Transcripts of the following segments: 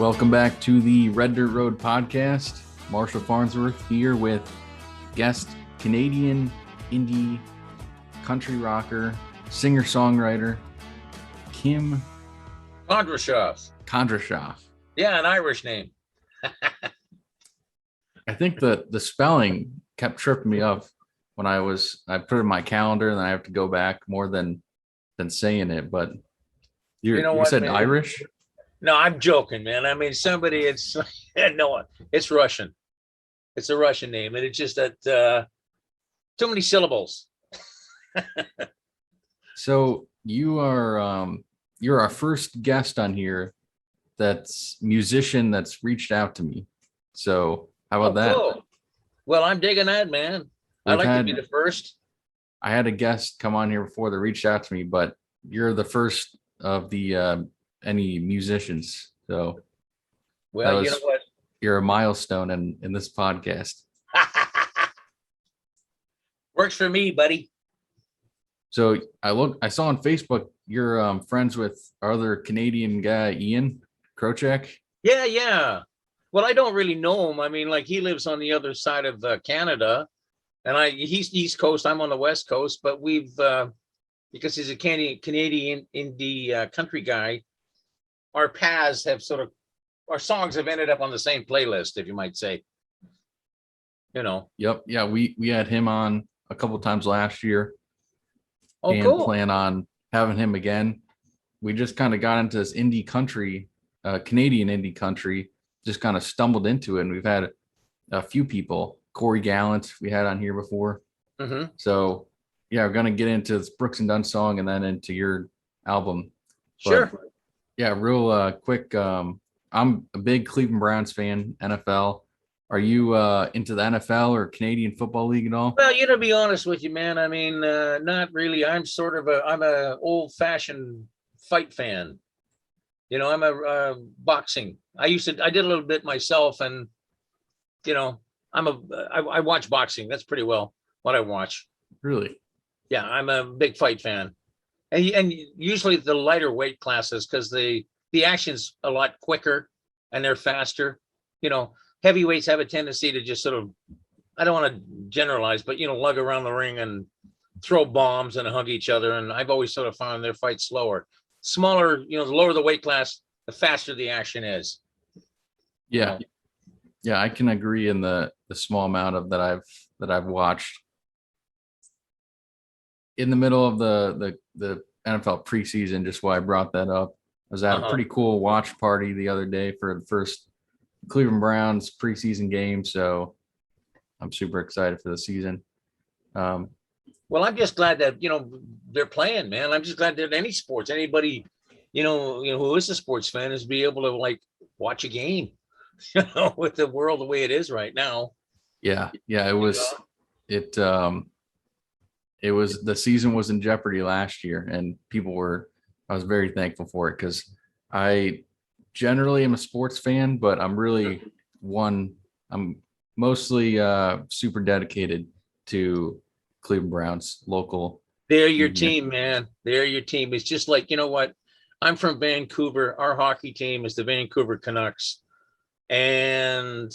Welcome back to the Red Dirt Road podcast. Marshall Farnsworth here with guest Canadian indie country rocker, singer-songwriter Kim Kondrashoff. Yeah, an Irish name. I think the spelling kept tripping me up when I put it in my calendar and I have to go back more than saying it. But you said man? Irish? No, I'm joking, man. I mean, no, it's Russian. It's a Russian name, and it's just that too many syllables. So you're our first guest on here that's musician that's reached out to me. So how about that? Cool. Well, I'm digging that, man. I'd like to be the first. I had a guest come on here before that reached out to me, but you're the first of the any musicians. So well, you know what? You're a milestone in this podcast. Works for me, buddy. So I saw on Facebook you're friends with our other Canadian guy, Ian Krochek. Yeah. Well, I don't really know him. I mean, like, he lives on the other side of Canada, and he's East Coast. I'm on the West Coast, but we've because he's a Canadian indie country guy, our paths have our songs have ended up on the same playlist, if you might say. You know. Yep. Yeah, we had him on a couple times last year. Oh, and cool. Plan on having him again. We just kind of got into this indie country, Canadian indie country, just kind of stumbled into it. And we've had a few people, Corey Gallant, we had on here before. Mm-hmm. So yeah, we're going to get into this Brooks Dunn song and then into your album. Sure. But, yeah, real quick. I'm a big Cleveland Browns fan, NFL. Are you into the NFL or Canadian Football League at all? Well, to be honest with you, man, I mean, not really. I'm a old-fashioned fight fan. I'm a boxing. I did a little bit myself, and I watch boxing. That's pretty well what I watch. Really? Yeah, I'm a big fight fan, and usually the lighter weight classes, because the action's a lot quicker and they're faster. Heavyweights have a tendency to just sort of, I don't want to generalize, but lug around the ring and throw bombs and hug each other. And I've always sort of found their fight slower. Smaller, the lower the weight class, the faster the action is. Yeah. Yeah, I can agree in the small amount of that I've watched. In the middle of the NFL preseason, just why I brought that up. I was at a pretty cool watch party the other day for the first Cleveland Browns preseason game, so I'm super excited for the season. Well, I'm just glad that they're playing, man. I'm just glad that any sports, anybody who is a sports fan, is be able to watch a game, with the world the way it is right now. Yeah, it was the season was in jeopardy last year, and I was very thankful for it, because I generally am a sports fan, but I'm mostly super dedicated to Cleveland Browns local. They're your team, man. They're your team. It's just like, what? I'm from Vancouver. Our hockey team is the Vancouver Canucks. And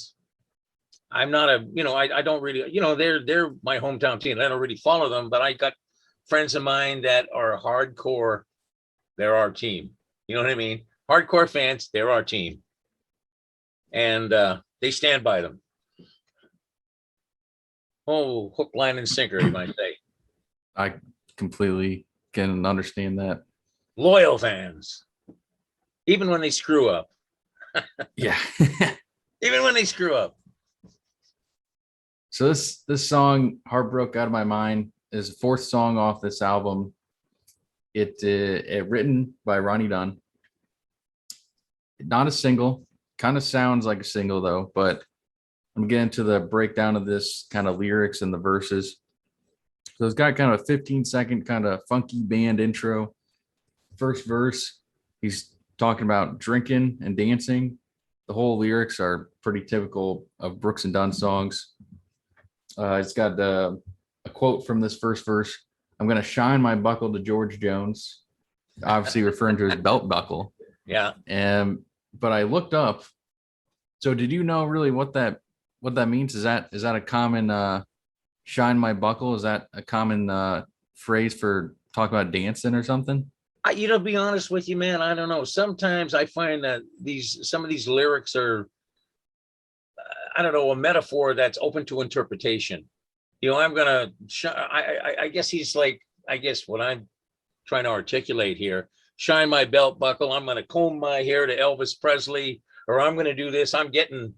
I'm not I don't really, they're my hometown team. I don't really follow them, but I got friends of mine that are hardcore. They're our team. You know what I mean? Hardcore fans, they're our team. And they stand by them. Oh, hook, line, and sinker, you might say. I completely can understand that. Loyal fans. Even when they screw up. Yeah. Even when they screw up. So this song, Heartbroke Out of My Mind, is the fourth song off this album. It written by Ronnie Dunn. Not a single, kind of sounds like a single though, but I'm getting to the breakdown of this kind of lyrics and the verses. So it's got kind of a 15-second kind of funky band intro. First verse, he's talking about drinking and dancing. The whole lyrics are pretty typical of Brooks and Dunn songs. It's got a quote from this first verse. I'm going to shine my buckle to George Jones, obviously referring to his belt buckle. Yeah. And but I looked up. So did you know really what that means? Is that a common shine my buckle? Is that a common phrase for talk about dancing or something? To be honest with you, man, I don't know. Sometimes I find that some of these lyrics are, I don't know, a metaphor that's open to interpretation. I'm gonna. I guess he's like. I guess what I'm trying to articulate here. Shine my belt buckle. I'm gonna comb my hair to Elvis Presley, or I'm gonna do this. I'm doing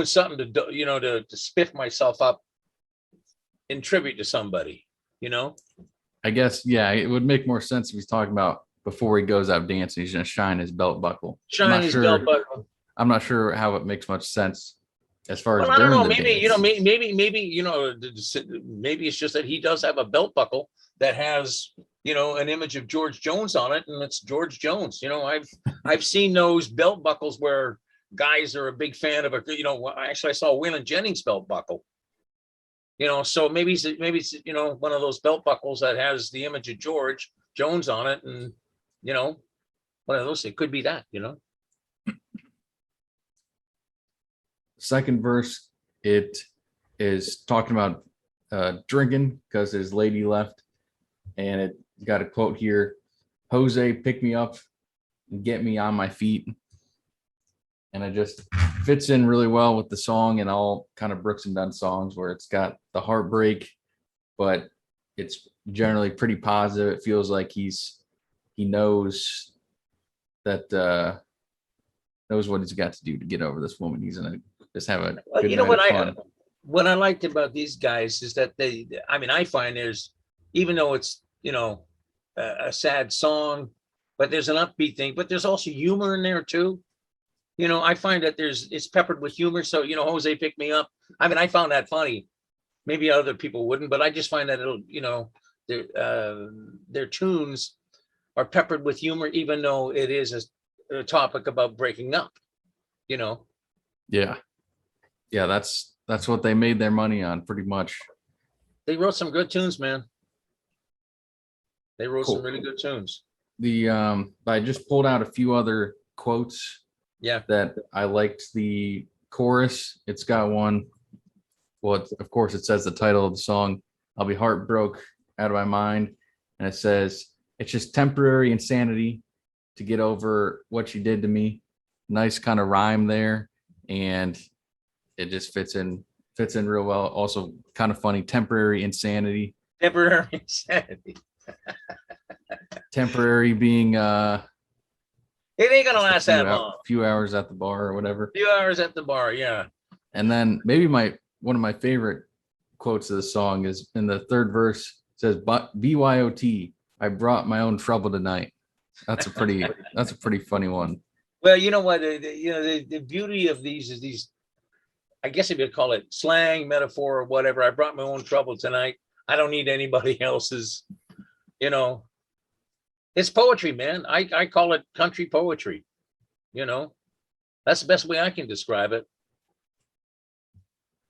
something to to spiff myself up in tribute to somebody. You know. I guess, yeah, it would make more sense if he's talking about before he goes out dancing, he's gonna shine his belt buckle. Shine his belt buckle. I'm not sure how it makes much sense as far as Well, I don't during know. the Maybe dance. maybe it's just that he does have a belt buckle that has an image of George Jones on it, and it's George Jones. I've seen those belt buckles where guys are a big fan of a. Actually, I saw Waylon Jennings belt buckle. So maybe it's one of those belt buckles that has the image of George Jones on it, and one of those. It could be that. Second verse, it is talking about drinking because his lady left, and it got a quote here: "Jose, pick me up and get me on my feet." And it just fits in really well with the song and all kind of Brooks and Dunn songs where it's got the heartbreak, but it's generally pretty positive. It feels like he knows that knows what he's got to do to get over this woman. He's gonna just have a Well, good night of fun. what I liked about these guys is that I find even though it's a sad song, but there's an upbeat thing, but there's also humor in there too. I find that it's peppered with humor. So, Jose picked me up. I found that funny. Maybe other people wouldn't, but I just find that their tunes are peppered with humor, even though it is a topic about breaking up. Yeah. Yeah, that's what they made their money on pretty much. They wrote some good tunes, man. They wrote Cool. some really good tunes. I just pulled out a few other quotes. Yeah. That I liked the chorus. It's got one. Well, of course, it says the title of the song. I'll be heartbroke out of my mind. And it says, it's just temporary insanity to get over what you did to me. Nice kind of rhyme there. And it just fits in real well. Also kind of funny, temporary insanity. Temporary insanity. Temporary being it ain't gonna last that long. A few hours at the bar or whatever. A few hours at the bar, yeah. And then maybe one of my favorite quotes of the song is in the third verse. It says, "But BYOT, I brought my own trouble tonight." That's a pretty funny one. Well, you know what? The beauty of these is these. I guess if you call it slang, metaphor, or whatever. I brought my own trouble tonight. I don't need anybody else's. It's poetry, man. I call it country poetry. That's the best way I can describe it.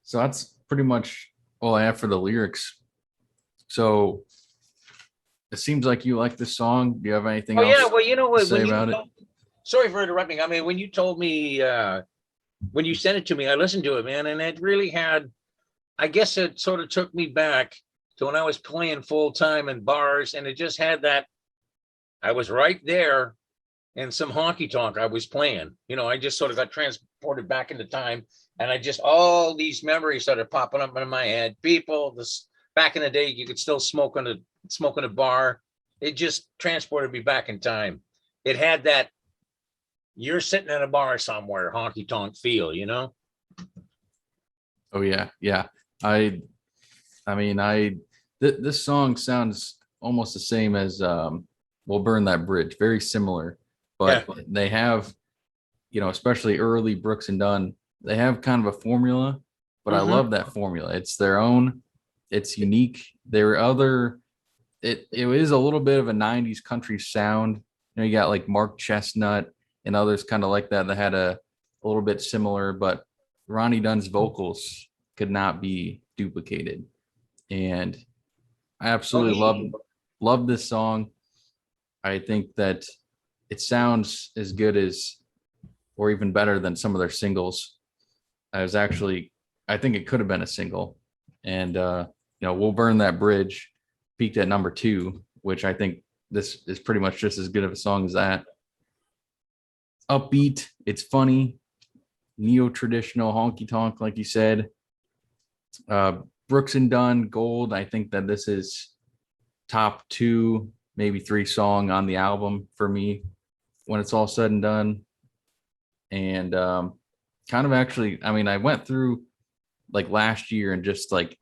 So that's pretty much all I have for the lyrics. So it seems like you like this song. Do you have anything else? Yeah, well, you know what? To say about it? Sorry for interrupting. When you told me, when you sent it to me, I listened to it, man, and it really had. I guess it sort of took me back to when I was playing full time in bars, and it just had that. I was right there in some honky tonk I was playing. I just sort of got transported back into time, and all these memories started popping up in my head. People, back in the day, you could still smoke in a bar. It just transported me back in time. It had that you're sitting in a bar somewhere, honky tonk feel, Oh yeah, yeah. This song sounds almost the same as We'll Burn That Bridge, very similar, but yeah. They have, especially early Brooks and Dunn, they have kind of a formula, but I love that formula. It's their own, it's unique. It is a little bit of a 90s country sound. You got like Mark Chestnut and others kind of like that had a little bit similar, but Ronnie Dunn's vocals could not be duplicated. And I absolutely love this song. I think that it sounds as good as, or even better than some of their singles. I was actually, I think it could have been a single. And, We'll Burn That Bridge peaked at number 2, which I think this is pretty much just as good of a song as that. Upbeat, it's funny, neo-traditional honky tonk, like you said. Brooks and Dunn, Gold. I think that this is top 2, maybe 3 song on the album for me when it's all said and done. And kind of actually, I mean, I went through like last year and just like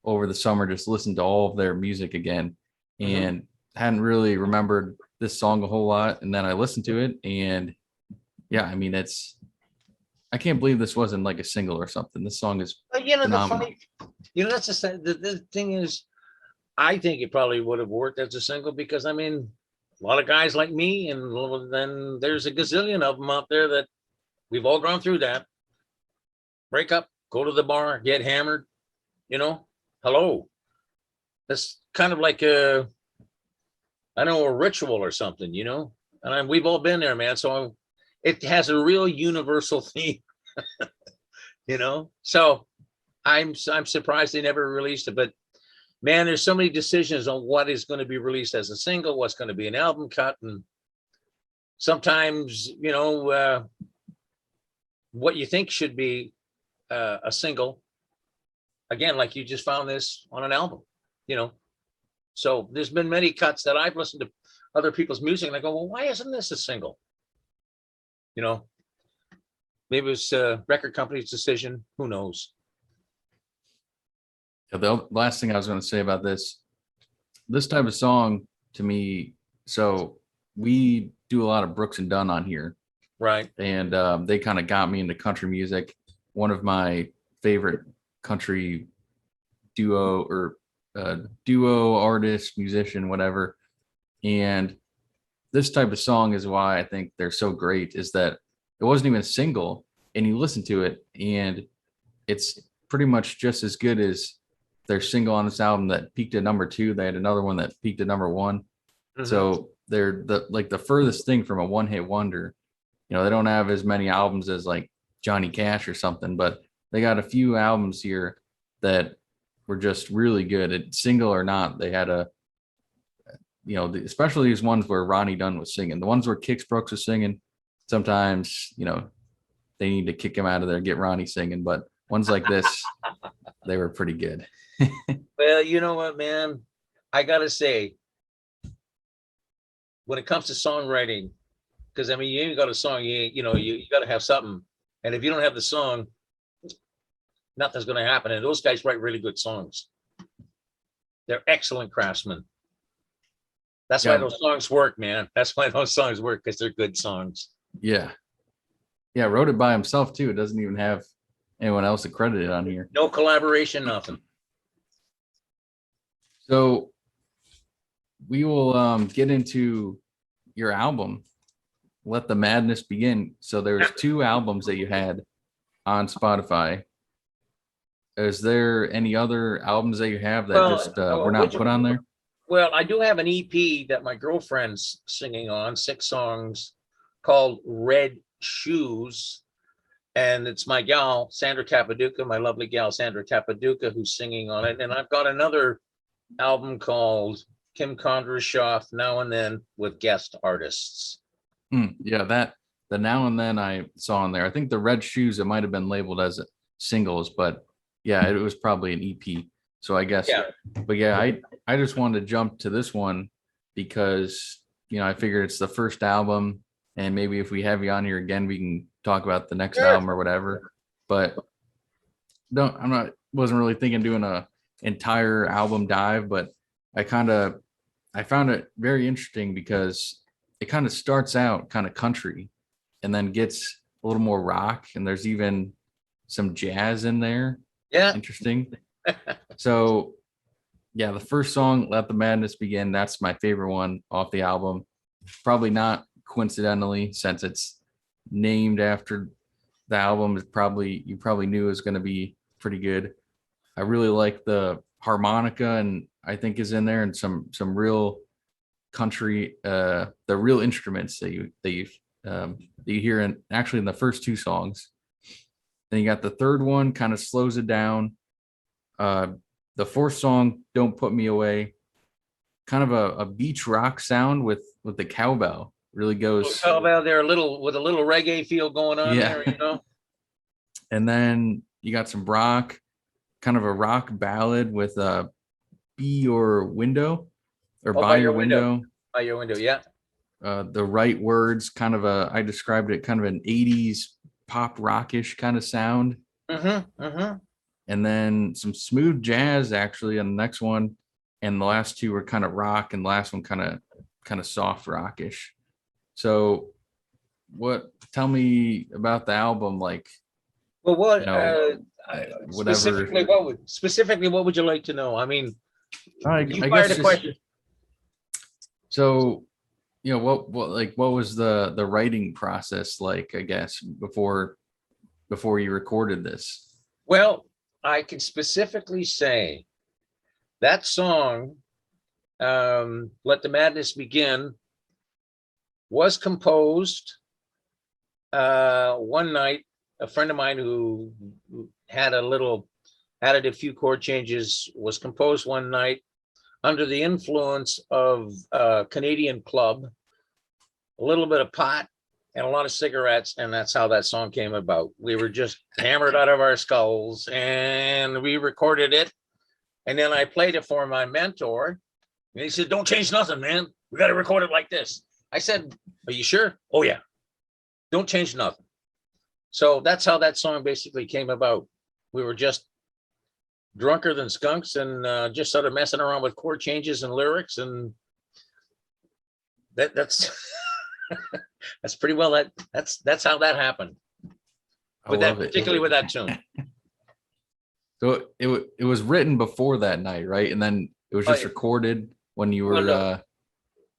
over the summer, just listened to all of their music again, and hadn't really remembered this song a whole lot. And then I listened to it, and yeah, I mean, I can't believe this wasn't like a single or something. This song is But phenomenal. That's the thing is, I think it probably would have worked as a single because I mean, a lot of guys like me, and then there's a gazillion of them out there that we've all gone through that. Break up, go to the bar, get hammered, hello. That's kind of like I don't know, a ritual or something, and we've all been there, man. So it has a real universal theme, so I'm surprised they never released it, but man, there's so many decisions on what is going to be released as a single, what's going to be an album cut, and sometimes what you think should be a single, again, like you just found this on an album, so there's been many cuts that I've listened to other people's music and I go, well, why isn't this a single? Maybe it was a record company's decision, who knows. The last thing I was going to say about this type of song to me. So we do a lot of Brooks and Dunn on here, Right. and they kind of got me into country music. One of my favorite country duo artist, musician, whatever. And this type of song is why I think they're so great, is that it wasn't even a single, and you listen to it and it's pretty much just as good as their single on this album that peaked at number 2. They had another one that peaked at number 1. So they're the furthest thing from a one-hit wonder. They don't have as many albums as like Johnny Cash or something, but they got a few albums here that were just really good. It's single or not, they had especially these ones where Ronnie Dunn was singing. The ones where Kix Brooks was singing, sometimes, they need to kick him out of there, get Ronnie singing. But ones like this, they were pretty good. Well, you know what, man? I got to say, when it comes to songwriting, because I mean, you ain't got a song, you got to have something. And if you don't have the song, nothing's going to happen. And those guys write really good songs. They're excellent craftsmen. That's why those songs work, man. That's why those songs work, because they're good songs. Yeah. Yeah, wrote it by himself too. It doesn't even have anyone else accredited on here. No collaboration, nothing. So we will get into your album, Let the Madness Begin. So there was 2 albums that you had on Spotify. Is there any other albums that you have that were not put on there? Well, I do have an EP that my girlfriend's singing on, 6 songs, called Red Shoes. And it's my gal, Sandra Capaduca, my lovely gal, Sandra Capaduca, who's singing on it. And I've got another album called Kim Kondrashoff, Now and Then, with guest artists. Yeah, the Now and Then I saw in there. I think the Red Shoes, it might have been labeled as singles, but yeah, it was probably an EP. So I guess, but yeah, I just wanted to jump to this one because, I figured it's the first album, and maybe if we have you on here again, we can talk about the next album or whatever. But wasn't really thinking doing a entire album dive, but I found it very interesting because it kind of starts out kind of country and then gets a little more rock, and there's even some jazz in there. Yeah. Interesting. So yeah, the first song, Let the Madness Begin, that's my favorite one off the album. Probably not coincidentally, since it's named after the album. You probably knew it was going to be pretty good. I really like the harmonica, and I think is in there, and some real country, the real instruments that you hear in actually in the first two songs. Then you got the third one, kind of slows it down. The fourth song, "Don't Put Me Away," kind of a beach rock sound with the cowbell. Really goes, How about there a little with a little reggae feel going on yeah. there, you know? And then you got some rock, kind of a rock ballad with "Be Your Window" or Oh, "By Your Window." by your window, yeah. The right words, kind of I described it kind of an 80s pop rockish kind of sound. Mm-hmm, mm-hmm. And then some smooth jazz actually on the next one. And the last two were kind of rock, and the last one kind of soft rockish. So tell me about the album, like, Well, you know, whatever. specifically what would you like to know? I mean, you I fired guess a just question. so, what was the writing process like, I guess, before you recorded this? Well, I can specifically say that song, "Let the Madness Begin," was composed one night. A friend of mine who had added a few chord changes, was composed one night under the influence of a Canadian club, a little bit of pot, and a lot of cigarettes, and that's how that song came about. We were just hammered out of our skulls, and we recorded it. And then I played it for my mentor, and he said, "Don't change nothing, man. We got to record it like this." I said, "Are you sure?" "Oh yeah, don't change nothing." So that's how that song basically came about. We were just drunker than skunks, and just started messing around with chord changes and lyrics, and that's that's pretty well that's how that happened I with that, love it. particularly with that tune. So it was written before that night, right? And then it was Oh, just yeah. recorded when you Well, were no.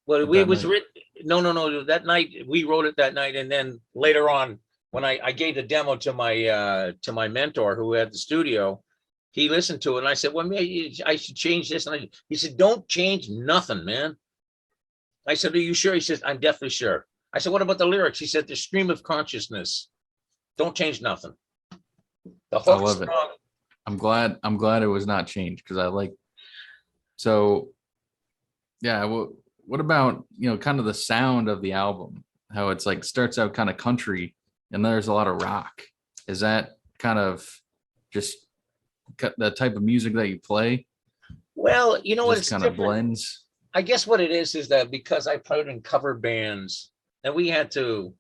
Well, at we that was night. written. No. That night we wrote it that night, and then later on, when I gave the demo to my mentor who had the studio, he listened to it, and I said, "Well, maybe I should change this." And he said, "Don't change nothing, man." I said, "Are you sure?" He says, "I'm definitely sure." I said, "What about the lyrics?" He said, "The stream of consciousness. Don't change nothing." The I hook love it. song. I'm glad it was not changed because I like so yeah. What about, kind of the sound of the album? How it's like starts out kind of country and there's a lot of rock. Is that kind of just the type of music that you play? Well, you know what? Just It's kind of different. blends. I guess what it is that because I played in cover bands, and we had to,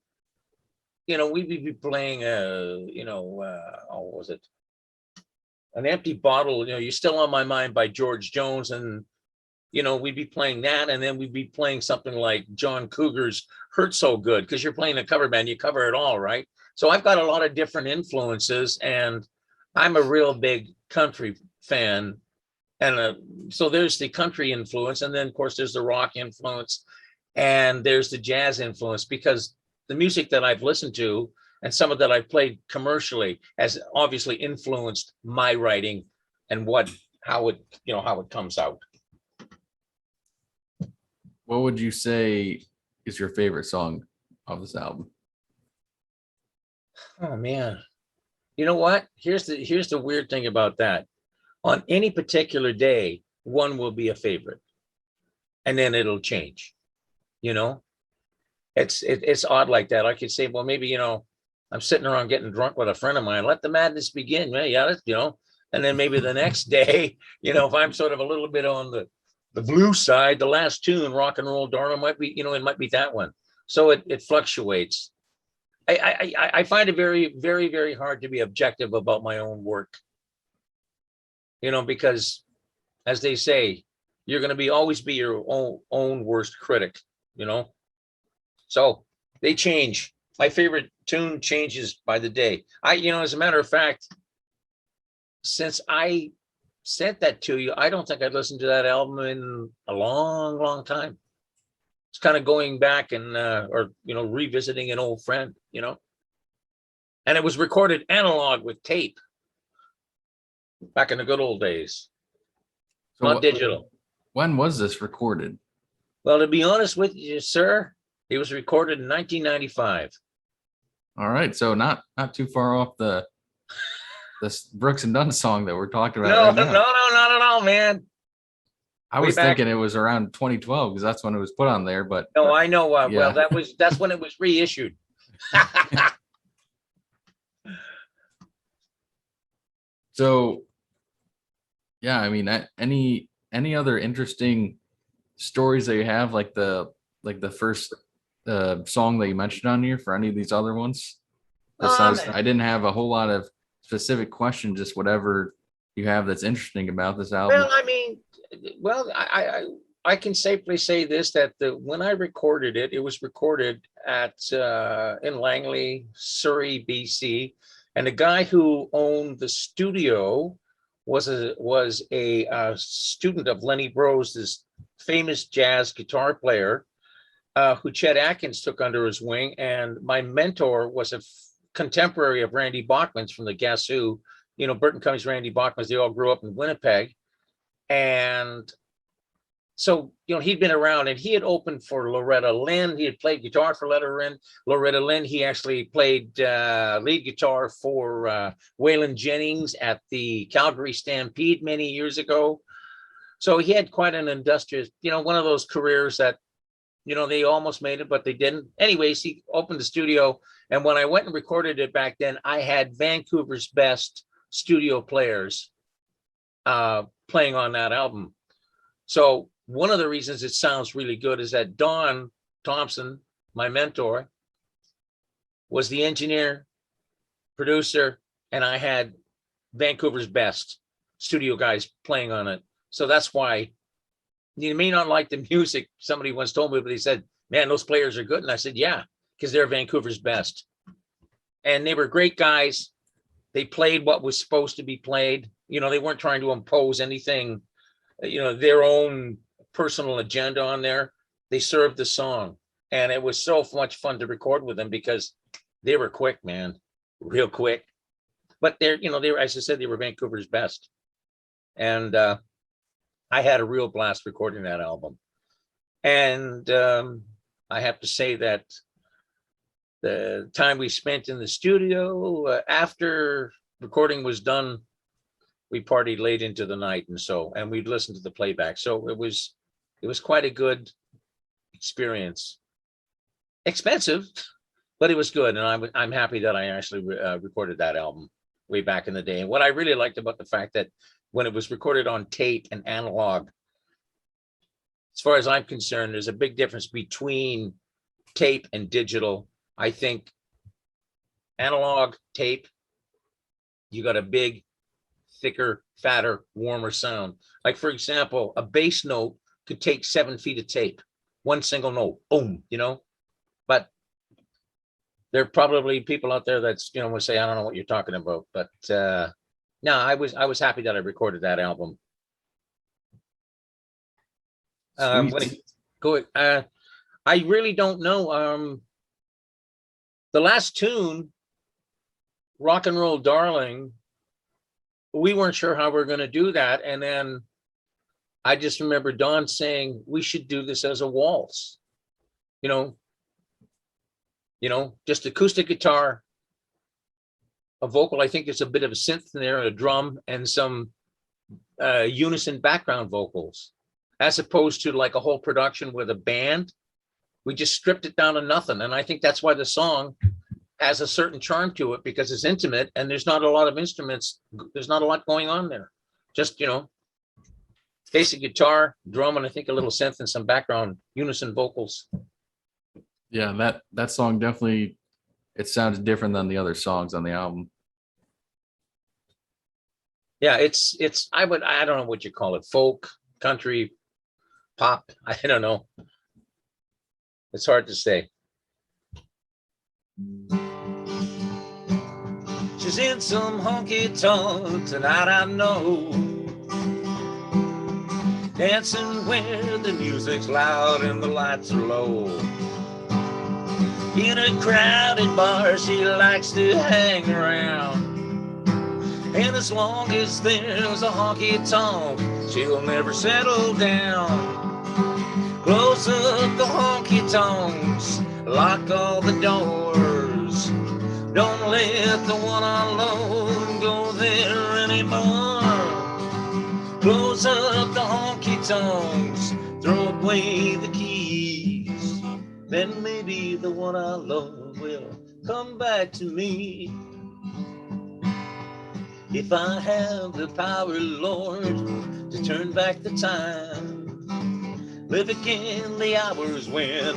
we'd be playing, what was it? An Empty Bottle, You're Still on My Mind by George Jones. And, we'd be playing that. And then we'd be playing something like John Cougar's Hurt So Good, because you're playing a cover band, you cover it all, right? So I've got a lot of different influences, and I'm a real big country fan. And so there's the country influence, and then of course there's the rock influence, and there's the jazz influence, because the music that I've listened to and some of that I've played commercially has obviously influenced my writing and how it comes out. What would you say is your favorite song of this album? Oh man, you know what? Here's the weird thing about that. On any particular day, one will be a favorite, and then it'll change. You know, it's odd like that. I could say, well, maybe I'm sitting around getting drunk with a friend of mine. Let the madness begin. Yeah, and then maybe the next day, if I'm sort of a little bit on the blue side, the last tune, Rock and Roll Darling, might be, it might be that one. So it fluctuates. I find it very, very, very hard to be objective about my own work, because as they say, you're going to always be your own worst critic, you know? So they change. My favorite tune changes by the day. As a matter of fact, since I sent that to you, I don't think I'd listened to that album in a long, long time. It's kind of going back and, revisiting an old friend, and it was recorded analog with tape back in the good old days, So not digital. when was this recorded? Well, to be honest with you, sir, it was recorded in 1995. All right, so not too far off the this Brooks and Dunn song that we're talking about No, right no, now. no, not at all, man. I Way was back. thinking it was around 2012 because that's when it was put on there, but No, I know. Well, yeah. that's when it was reissued. So yeah, I mean, any other interesting stories that you have, like the first song that you mentioned on here for any of these other ones? Besides, I didn't have a whole lot of specific questions, just whatever you have that's interesting about this album. Well, I mean, well, I can safely say this, that when I recorded it, it was recorded at in Langley, Surrey, BC, and the guy who owned the studio was a student of Lenny Breaux's, this famous jazz guitar player, who Chet Atkins took under his wing, and my mentor was a contemporary of Randy Bachman's from the Guess Who. You know, Burton Cummings, Randy Bachman's, they all grew up in Winnipeg. And so, you know, he'd been around, and he had opened for Loretta Lynn. He had played guitar for Loretta Lynn. He actually played lead guitar for Waylon Jennings at the Calgary Stampede many years ago. So he had quite an industrious, you know, one of those careers that, you know, they almost made it, but they didn't. Anyways, he opened the studio. And when I went and recorded it back then, I had Vancouver's best studio players playing on that album. So one of the reasons it sounds really good is that Don Thompson, my mentor, was the engineer, producer, and I had Vancouver's best studio guys playing on it. So that's why you may not like the music. Somebody once told me, but they said, man, those players are good. And I said, yeah, because they're Vancouver's best. And they were great guys. They played what was supposed to be played. You know, they weren't trying to impose anything, you know, their own personal agenda on there. They served the song. And it was so much fun to record with them because they were quick, man, real quick. But they're, you know, they were, as I said, they were Vancouver's best. And I had a real blast recording that album. And I have to say that the time we spent in the studio after recording was done, we partied late into the night, and we'd listened to the playback. So it was quite a good experience. Expensive, but it was good, and I'm happy that I actually recorded that album way back in the day. And what I really liked about the fact that when it was recorded on tape and analog, as far as I'm concerned, there's a big difference between tape and digital. I think analog tape, you got a big, thicker, fatter, warmer sound. Like, for example, a bass note could take 7 feet of tape, one single note, boom, you know. But there are probably people out there that's, you know, will say, I don't know what you're talking about. But no, I was happy that I recorded that album. Go. I really don't know. The last tune, Rock and Roll Darling, we weren't sure how we were going to do that. And then I just remember Don saying, we should do this as a waltz, you know, just acoustic guitar, a vocal. I think there's a bit of a synth in there, a drum, and some unison background vocals, as opposed to like a whole production with a band. We just stripped it down to nothing. And I think that's why the song has a certain charm to it, because it's intimate and there's not a lot of instruments. There's not a lot going on there. Just, you know, basic guitar, drum, and I think a little synth and some background unison vocals. Yeah, that song definitely, it sounds different than the other songs on the album. Yeah, it's I don't know what you call it, folk, country, pop. I don't know. It's hard to say. She's in some honky tonk tonight, I know. Dancing where the music's loud and the lights are low. In a crowded bar, she likes to hang around. And as long as there's a honky tonk, she'll never settle down. Close up the honky tonks, lock all the doors. Don't let the one I love go there anymore. Close up the honky tonks, throw away the keys. Then maybe the one I love will come back to me. If I have the power, Lord, to turn back the time, live again the hours when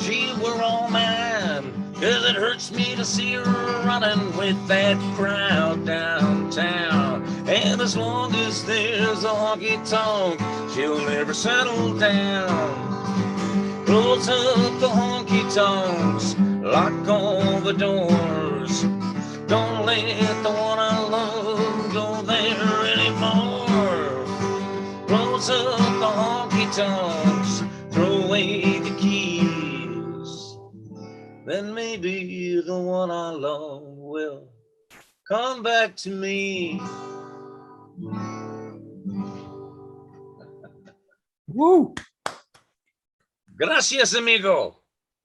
she were all mine. 'Cause it hurts me to see her running with that crowd downtown. And as long as there's a honky tonk, she'll never settle down. Close up the honky tonks, lock all the doors. Don't let the one I love go there anymore. Close up the honky tonks, throw away the keys. Then maybe the one I love will come back to me. Woo! Gracias, amigo.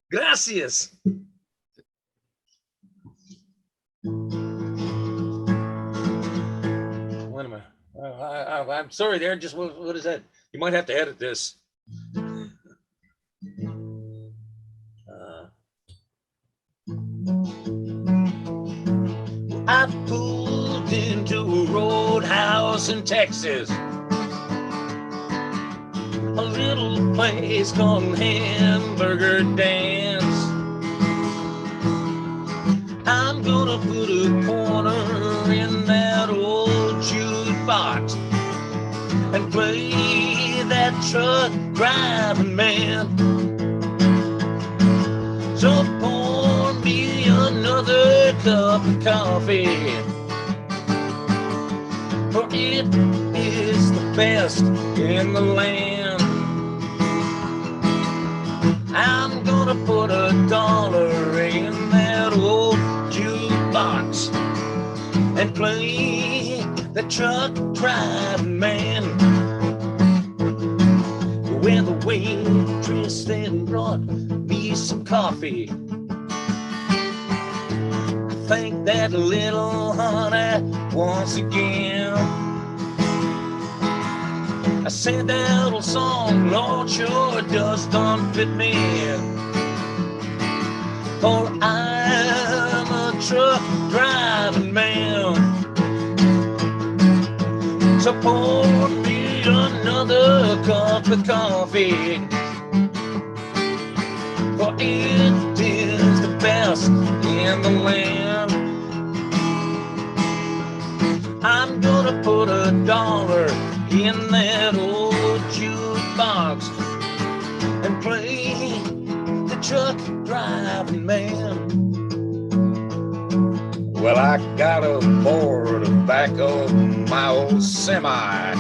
Gracias. What am I? I'm sorry there. Just what is that? You might have to edit this. I pulled into a roadhouse in Texas, a little place called Hamburger Dance. I'm gonna put a corner in that old jukebox and play that truck driving man. So pour me another cup of coffee, for it is the best in the land. I'm gonna put $1 in that old jukebox and play the truck driving man. When the waitress then brought me some coffee, I thanked that little honey once again. I said that old song, Lord, sure does done fit me, for I'm a truck driving man. So pour me another cup of coffee, for it is the best in the land. I'm gonna put $1 in that old jukebox and play the truck driving man. Well, I got aboard the back of my old semi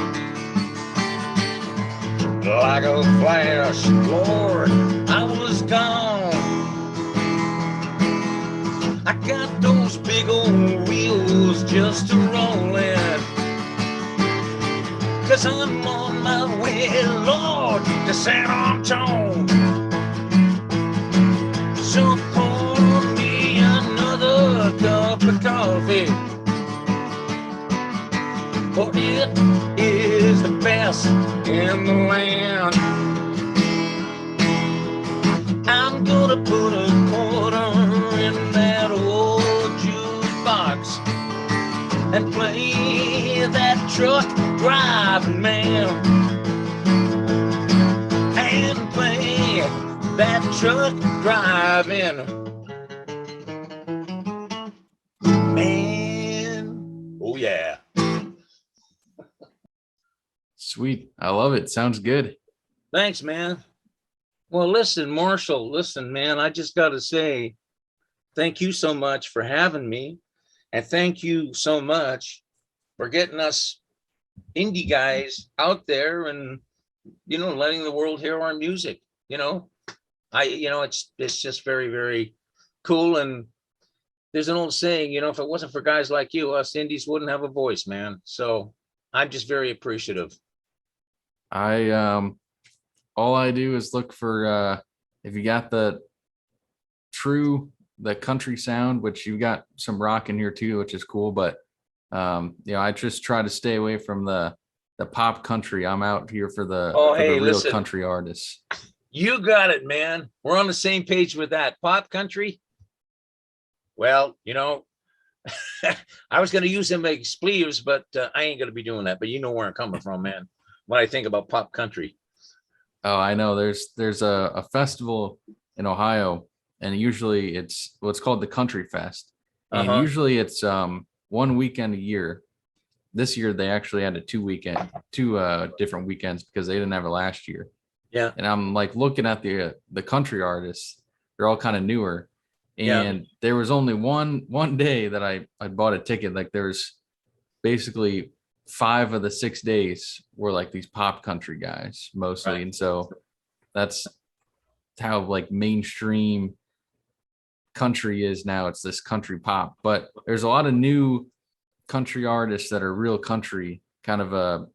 like a flash, Lord, I was gone. I got those big old wheels just a rolling, 'cause I'm on my way, Lord, to San Antonio. So pour me another cup of coffee, for it is the best in the land. I'm gonna put $1 in that old jukebox and play that truck driving man. And play that truck driving man. Oh yeah. Sweet. I love it. Sounds good. Thanks, man. Well, listen, Marshall, listen, man, I just got to say thank you so much for having me. And thank you so much for getting us indie guys out there and, letting the world hear our music. It's just very, very cool. And there's an old saying, if it wasn't for guys like you, us indies wouldn't have a voice, man. So I'm just very appreciative. I all I do is look for if you got the country sound, which you got some rock in here too, which is cool. But I just try to stay away from the pop country. I'm out here for the Oh, for the hey, real listen, country artists. you got it, man. We're on the same page with that. Pop country. Well, I was going to use them expletives, but I ain't going to be doing that. But you know where I'm coming from, man. When I think about pop country. Oh, I know. There's a festival in Ohio, and usually it's what's called the Country Fest, and Uh-huh. usually it's one weekend a year. This year they actually had two different weekends because they didn't have it last year. Yeah. And I'm like looking at the country artists, they're all kind of newer, Yeah. and there was only one day that I bought a ticket. Like there's basically 5 of the 6 days were like these pop country guys mostly, Right. and so that's how like mainstream country is now. It's this country pop, but there's a lot of new country artists that are real country, kind of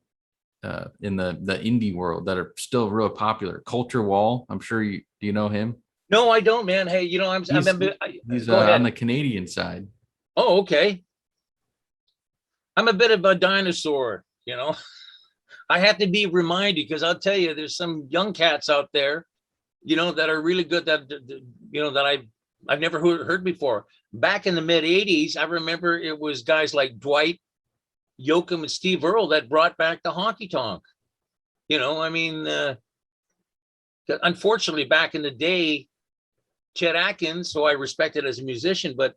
in the indie world that are still real popular. Culture Wall, I'm sure do you know him? No, I don't, man. Hey, He's go on ahead. the Canadian side. Oh, okay. I'm a bit of a dinosaur, I have to be reminded because I'll tell you, there's some young cats out there, that are really good that I've never heard before. Back in the mid 80s, I remember it was guys like Dwight Yoakam and Steve Earle that brought back the honky tonk. I mean, unfortunately, back in the day, Chet Atkins, who I respected as a musician, but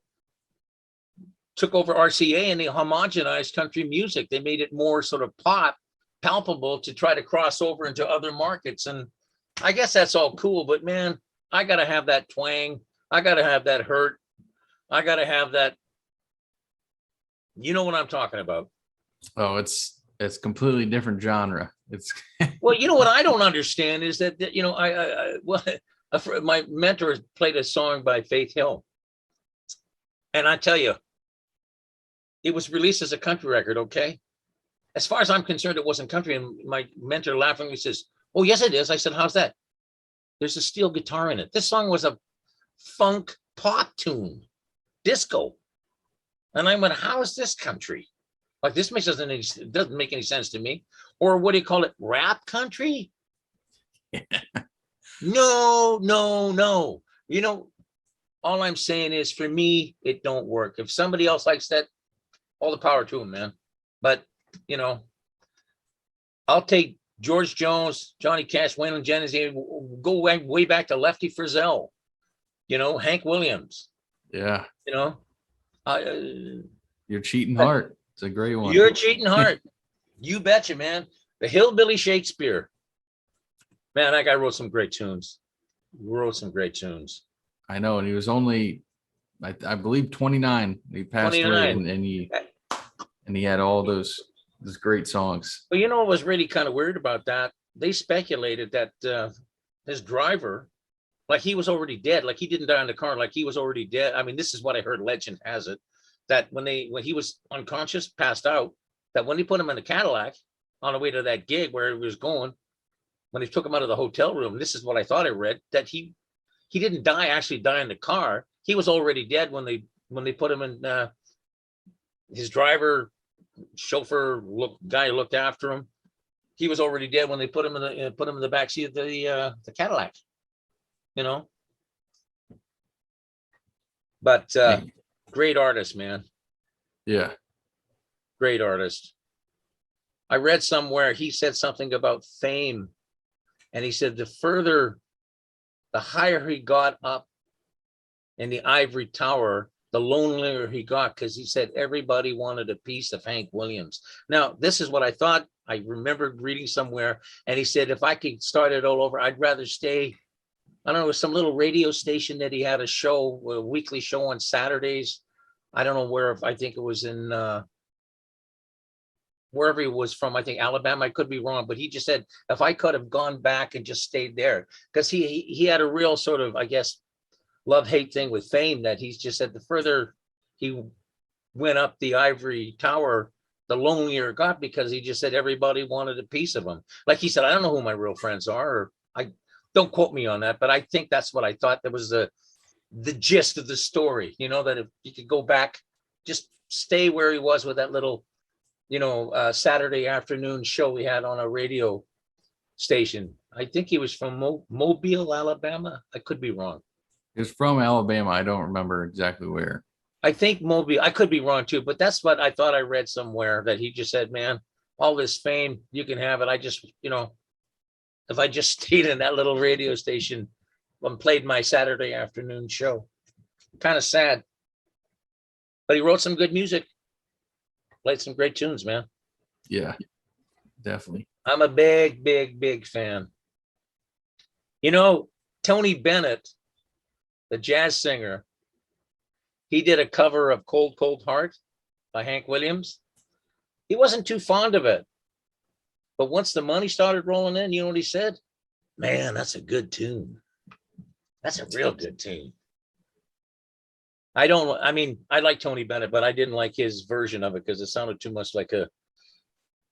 took over RCA and they homogenized country music. They made it more sort of pop, palpable to try to cross over into other markets. And I guess that's all cool, but man, I got to have that twang. I got to have that hurt. I got to have that. You know what I'm talking about. Oh, it's completely different genre. It's Well, what I don't understand is that my mentor played a song by Faith Hill. And I tell you, it was released as a country record, okay? As far as I'm concerned, it wasn't country. And my mentor laughingly says, "Oh, yes, it is." I said, "How's that?" "There's a steel guitar in it." This song was a funk pop tune, disco. And I went, "How is this country? Like this doesn't make any sense to me." Or what do you call it? Rap country? No, no, no. All I'm saying is for me, it don't work. If somebody else likes that, all the power to them, man. But, I'll take George Jones, Johnny Cash, Waylon Jennings, go way back to Lefty Frizzell, Hank Williams, yeah, you know, uh, Your Cheating Heart. It's a great one. Your Cheating Heart. You betcha, man. The Hillbilly Shakespeare. Man, that guy wrote some great tunes. I know, and he was only, I believe, 29. He passed away, 29. and he had all those great songs. But what was really kind of weird about that? They speculated that his driver, like he was already dead, like he didn't die in the car, like he was already dead. I mean, this is what I heard. Legend has it that when he was unconscious, passed out, that when they put him in the Cadillac on the way to that gig where he was going, when they took him out of the hotel room, this is what I thought I read, that he didn't actually die in the car. He was already dead when they put him in. His driver, chauffeur, guy who looked after him, he was already dead when they put him in the backseat of the Cadillac. But great artist, man. Yeah. Great artist. I read somewhere he said something about fame, and he said the higher he got up in the ivory tower, the lonelier he got, because he said everybody wanted a piece of Hank Williams. Now, this is what I thought. I remembered reading somewhere, and he said, if I could start it all over, I'd rather stay, I don't know, some little radio station that he had a weekly show on Saturdays. I don't know where, I think it was in wherever he was from, I think Alabama, I could be wrong, but he just said, if I could have gone back and just stayed there, because he had a real sort of, I guess, love-hate thing with fame, that he's just said the further he went up the ivory tower, the lonelier it got, because he just said everybody wanted a piece of him. Like he said, I don't know who my real friends are, or I don't quote me on that, but I think that's what I thought. That was the gist of the story, that if you could go back, just stay where he was with that little, Saturday afternoon show we had on a radio station. I think he was from Mobile, Alabama. I could be wrong. He was from Alabama. I don't remember exactly where. I think Mobile, I could be wrong too, but that's what I thought I read somewhere, that he just said, man, all this fame, you can have it. I just, if I just stayed in that little radio station and played my Saturday afternoon show. Kind of sad. But he wrote some good music. Played some great tunes, man. Yeah, definitely. I'm a big, big, big fan. Tony Bennett, the jazz singer, he did a cover of Cold, Cold Heart by Hank Williams. He wasn't too fond of it. But once the money started rolling in, you know what he said? Man, that's a good tune. That's a real good tune. I like Tony Bennett, but I didn't like his version of it because it sounded too much like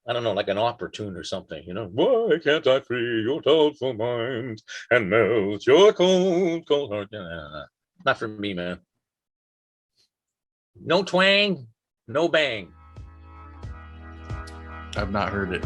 like an opera tune or something, Why can't I free your doubtful mind and melt your cold, cold heart? Not for me, man. No twang, no bang. I've not heard it.